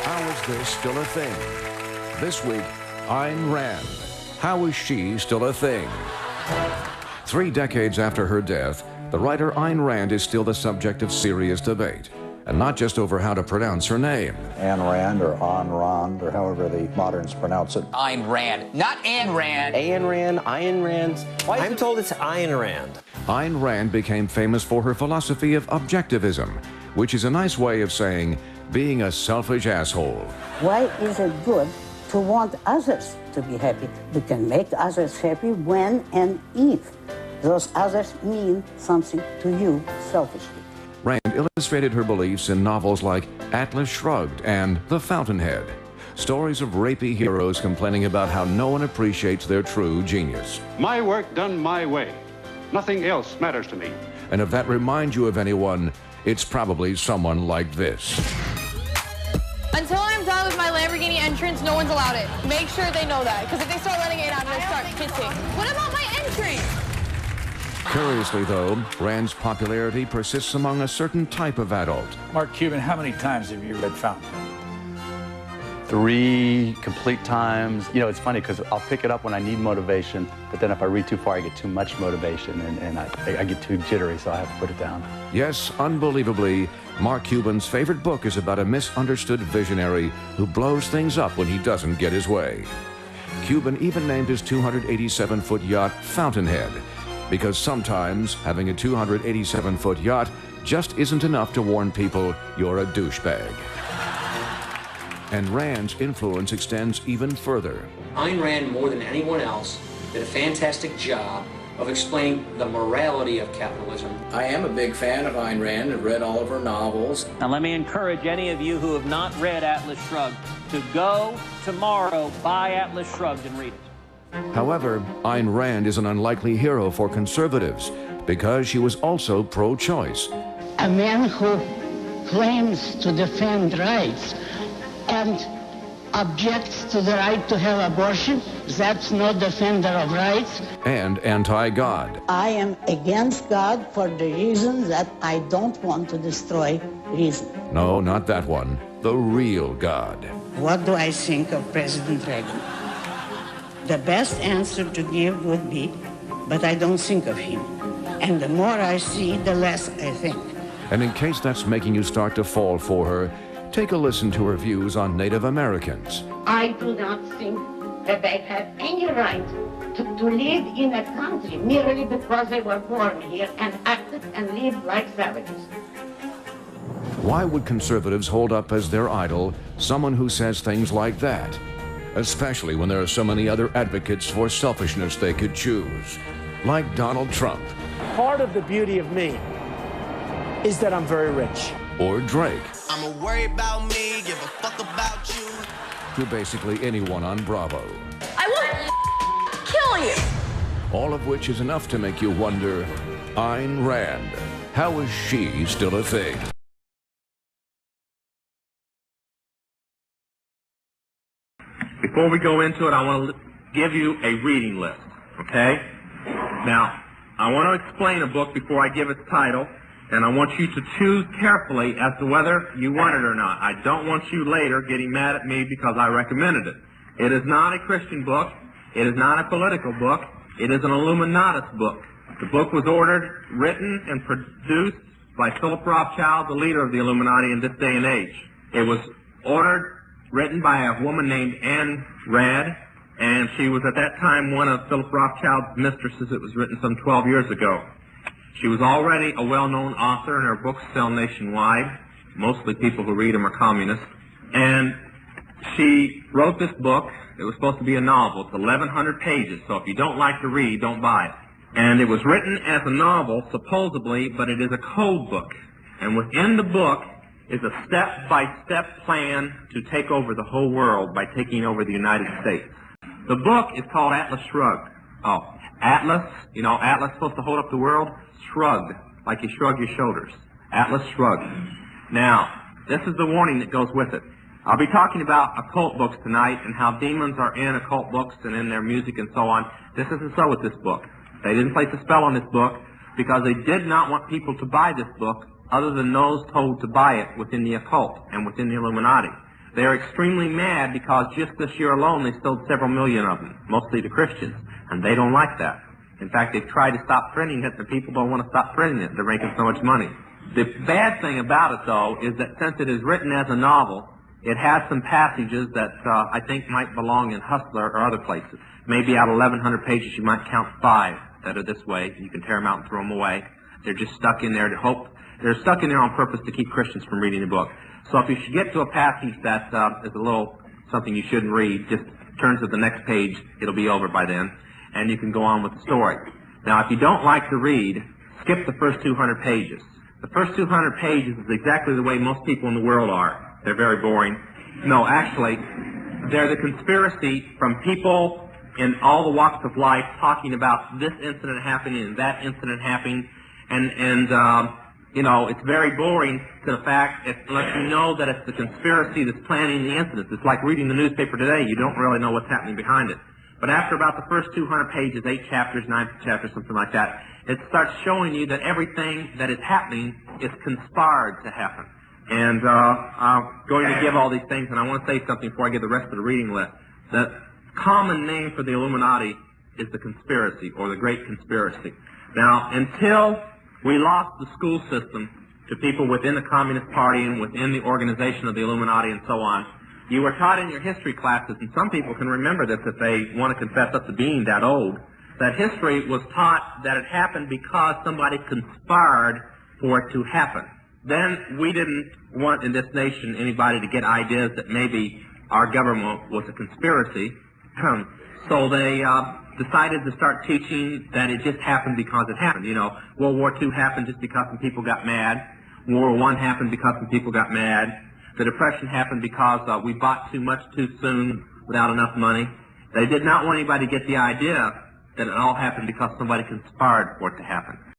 How is this still a thing? This week, Ayn Rand. How is she still a thing? 3 decades after her death, the writer Ayn Rand is still the subject of serious debate. And not just over how to pronounce her name. Ayn Rand or Ayn Rand or however the moderns pronounce it. Ayn Rand, not Ayn Rand. Ayn Rand, Ayn Rand. I'm told it's Ayn Rand. Ayn Rand became famous for her philosophy of objectivism, which is a nice way of saying being a selfish asshole. Why is it good to want others to be happy? You can make others happy when and if those others mean something to you selfishly. Rand illustrated her beliefs in novels like Atlas Shrugged and The Fountainhead, stories of rapey heroes complaining about how no one appreciates their true genius. My work done my way. Nothing else matters to me. And if that reminds you of anyone, it's probably someone like this. Until I'm done with my Lamborghini entrance, no one's allowed it. Make sure they know that, because if they start letting it out, I'm going to start kissing. What about my entrance? Curiously, though, Rand's popularity persists among a certain type of adult. Mark Cuban, how many times have you read Fountainhead? 3 complete times. You know, it's funny because I'll pick it up when I need motivation, but then if I read too far, I get too much motivation and I get too jittery, so I have to put it down. Yes, unbelievably, Mark Cuban's favorite book is about a misunderstood visionary who blows things up when he doesn't get his way. Cuban even named his 287-foot yacht Fountainhead, because sometimes having a 287-foot yacht just isn't enough to warn people you're a douchebag. And Rand's influence extends even further. Ayn Rand, more than anyone else, did a fantastic job of explaining the morality of capitalism. I am a big fan of Ayn Rand. I've read all of her novels. Now let me encourage any of you who have not read Atlas Shrugged to go tomorrow, buy Atlas Shrugged and read it. However, Ayn Rand is an unlikely hero for conservatives because she was also pro-choice. A man who claims to defend rights and objects to the right to have abortion, that's not defender of rights. And anti-God. I am against God for the reason that I don't want to destroy reason. No, not that one. The real God. What do I think of President Reagan? The best answer to give would be, but I don't think of him. And the more I see, the less I think. And in case that's making you start to fall for her, take a listen to her views on Native Americans. I do not think that they have any right to live in a country merely because they were born here and acted and lived like savages. Why would conservatives hold up as their idol someone who says things like that? Especially when there are so many other advocates for selfishness they could choose, like Donald Trump. Part of the beauty of me is that I'm very rich. Or Drake. I'ma worry about me, give a fuck about you. To basically anyone on Bravo. I will kill you. All of which is enough to make you wonder, Ayn Rand, how is she still a thing? Before we go into it, I want to give you a reading list, okay? Now, I want to explain a book before I give its title, and I want you to choose carefully as to whether you want it or not. I don't want you later getting mad at me because I recommended it. It is not a Christian book. It is not a political book. It is an Illuminatus book. The book was ordered, written, and produced by Philip Rothschild, the leader of the Illuminati in this day and age. It was ordered, written by a woman named Ayn Rand, and she was at that time one of Philip Rothschild's mistresses. It was written some 12 years ago. She was already a well-known author, and her books sell nationwide. Mostly people who read them are communists. And she wrote this book. It was supposed to be a novel. It's 1,100 pages, so if you don't like to read, don't buy it. And it was written as a novel, supposedly, but it is a code book. And within the book is a step-by-step plan to take over the whole world by taking over the United States. The book is called Atlas Shrugged. Oh, Atlas, you know, Atlas supposed to hold up the world? Shrugged, like you shrug your shoulders. Atlas Shrugged. Now, this is the warning that goes with it. I'll be talking about occult books tonight and how demons are in occult books and in their music and so on. This isn't so with this book. They didn't place a spell on this book because they did not want people to buy this book other than those told to buy it within the occult and within the Illuminati. They're extremely mad because just this year alone they sold several million of them, mostly to Christians, and they don't like that. In fact, they've tried to stop printing it, and people don't want to stop printing it. They're making so much money. The bad thing about it, though, is that since it is written as a novel, it has some passages that I think might belong in Hustler or other places. Maybe out of 1,100 pages, you might count 5 that are this way. You can tear them out and throw them away. They're just stuck in there to hope. They're stuck in there on purpose to keep Christians from reading the book. So if you should get to a passage that is a little something you shouldn't read, just turn to the next page. It'll be over by then, and you can go on with the story. Now, if you don't like to read, skip the first 200 pages. The first 200 pages is exactly the way most people in the world are. They're very boring. No, actually, they're the conspiracy from people in all the walks of life talking about this incident happening and that incident happening, and you know, it's very boring to the fact it lets you know that it's the conspiracy that's planning the incidents. It's like reading the newspaper today. You don't really know what's happening behind it. But after about the first 200 pages, 8 chapters, 9 chapters, something like that, it starts showing you that everything that is happening is conspired to happen. And I'm going to give all these things, and I want to say something before I give the rest of the reading list. The common name for the Illuminati is the conspiracy, or the Great Conspiracy. Now, until we lost the school system to people within the Communist Party and within the organization of the Illuminati and so on, you were taught in your history classes, and some people can remember this if they want to confess up to being that old, that history was taught that it happened because somebody conspired for it to happen. Then we didn't want in this nation anybody to get ideas that maybe our government was a conspiracy, so they decided to start teaching that it just happened because it happened. You know, World War II happened just because some people got mad. World War I happened because some people got mad. The Depression happened because we bought too much too soon without enough money. They did not want anybody to get the idea that it all happened because somebody conspired for it to happen.